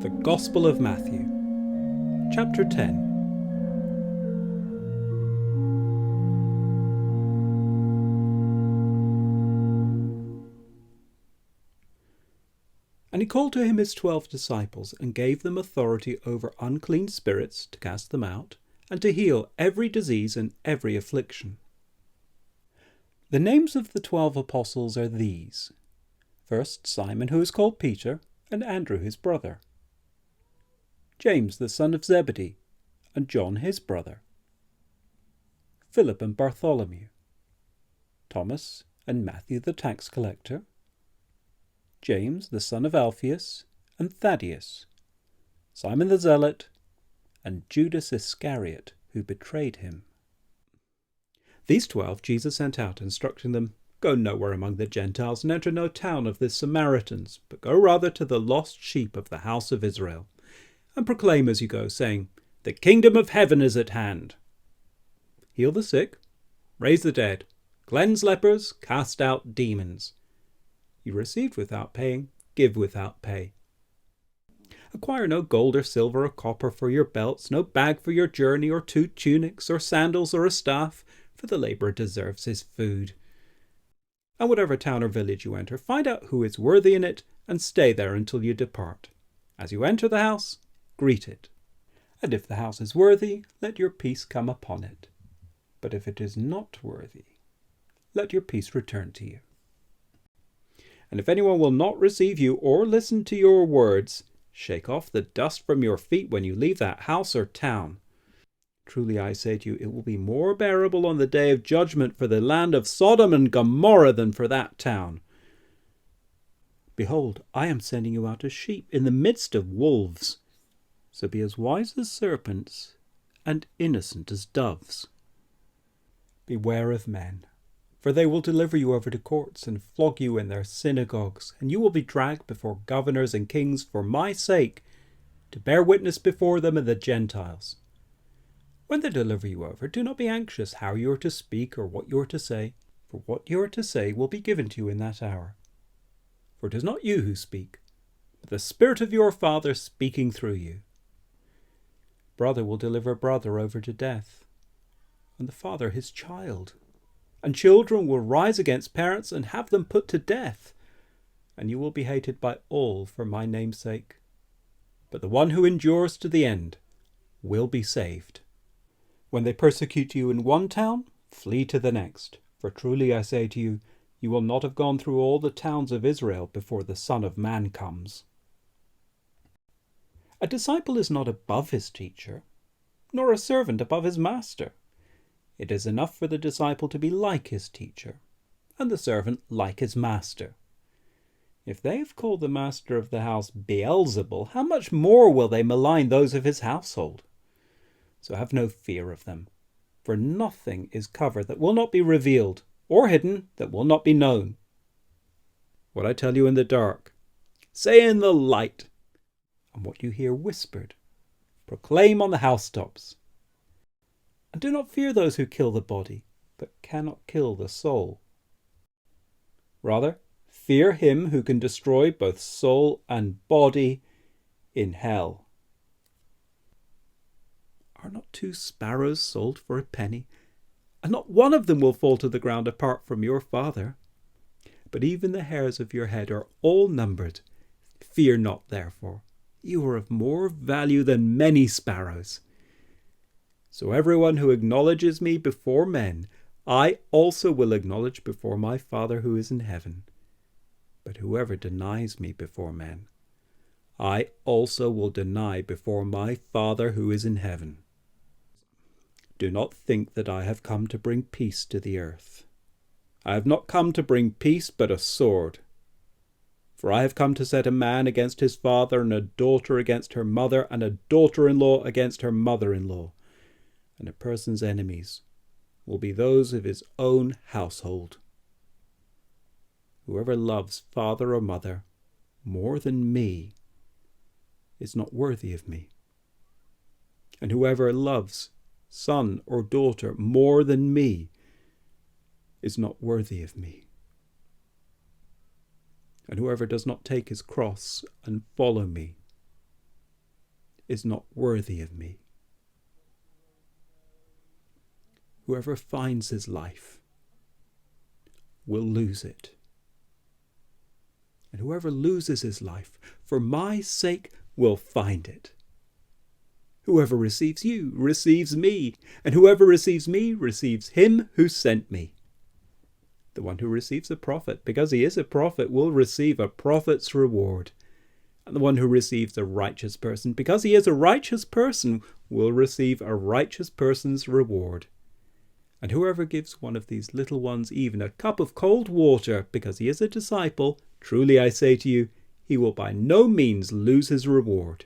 The Gospel of Matthew, Chapter 10. And he called to him his 12 disciples, and gave them authority over unclean spirits to cast them out, and to heal every disease and every affliction. The names of the 12 apostles are these. First, Simon, who is called Peter, and Andrew his brother. James the son of Zebedee, and John his brother. Philip and Bartholomew. Thomas and Matthew the tax collector. James the son of Alphaeus, and Thaddeus. Simon the zealot, and Judas Iscariot, who betrayed him. These 12 Jesus sent out, instructing them, "Go nowhere among the Gentiles, and enter no town of the Samaritans, but go rather to the lost sheep of the house of Israel. And proclaim as you go, saying, The kingdom of heaven is at hand. Heal the sick, raise the dead, cleanse lepers, cast out demons. You received without paying, give without pay. Acquire no gold or silver or copper for your belts, no bag for your journey, or 2 tunics, or sandals, or a staff, for the laborer deserves his food. And whatever town or village you enter, find out who is worthy in it, and stay there until you depart. As you enter the house, greet it. And if the house is worthy, let your peace come upon it. But if it is not worthy, let your peace return to you. And if anyone will not receive you or listen to your words, shake off the dust from your feet when you leave that house or town. Truly I say to you, it will be more bearable on the day of judgment for the land of Sodom and Gomorrah than for that town. Behold, I am sending you out as sheep in the midst of wolves. So be as wise as serpents and innocent as doves. Beware of men, for they will deliver you over to courts and flog you in their synagogues, and you will be dragged before governors and kings for my sake, to bear witness before them and the Gentiles. When they deliver you over, do not be anxious how you are to speak or what you are to say, for what you are to say will be given to you in that hour. For it is not you who speak, but the Spirit of your Father speaking through you. Brother will deliver brother over to death, and the father his child. And children will rise against parents and have them put to death. And you will be hated by all for my name's sake. But the one who endures to the end will be saved. When they persecute you in one town, flee to the next. For truly I say to you, you will not have gone through all the towns of Israel before the Son of Man comes. A disciple is not above his teacher, nor a servant above his master. It is enough for the disciple to be like his teacher, and the servant like his master. If they have called the master of the house Beelzebul, how much more will they malign those of his household? So have no fear of them, for nothing is covered that will not be revealed, or hidden that will not be known. What I tell you in the dark, say in the light, and what you hear whispered, proclaim on the housetops. And do not fear those who kill the body, but cannot kill the soul. Rather, fear him who can destroy both soul and body in hell. Are not 2 sparrows sold for a penny? And not one of them will fall to the ground apart from your Father. But even the hairs of your head are all numbered. Fear not, therefore. You are of more value than many sparrows. So everyone who acknowledges me before men, I also will acknowledge before my Father who is in heaven. But whoever denies me before men, I also will deny before my Father who is in heaven. Do not think that I have come to bring peace to the earth. I have not come to bring peace, but a sword. For I have come to set a man against his father, and a daughter against her mother, and a daughter-in-law against her mother-in-law. And a person's enemies will be those of his own household. Whoever loves father or mother more than me is not worthy of me. And whoever loves son or daughter more than me is not worthy of me. And whoever does not take his cross and follow me is not worthy of me. Whoever finds his life will lose it. And whoever loses his life for my sake will find it. Whoever receives you receives me, and whoever receives me receives him who sent me. The one who receives a prophet, because he is a prophet, will receive a prophet's reward. And the one who receives a righteous person, because he is a righteous person, will receive a righteous person's reward. And whoever gives one of these little ones even a cup of cold water, because he is a disciple, truly I say to you, he will by no means lose his reward.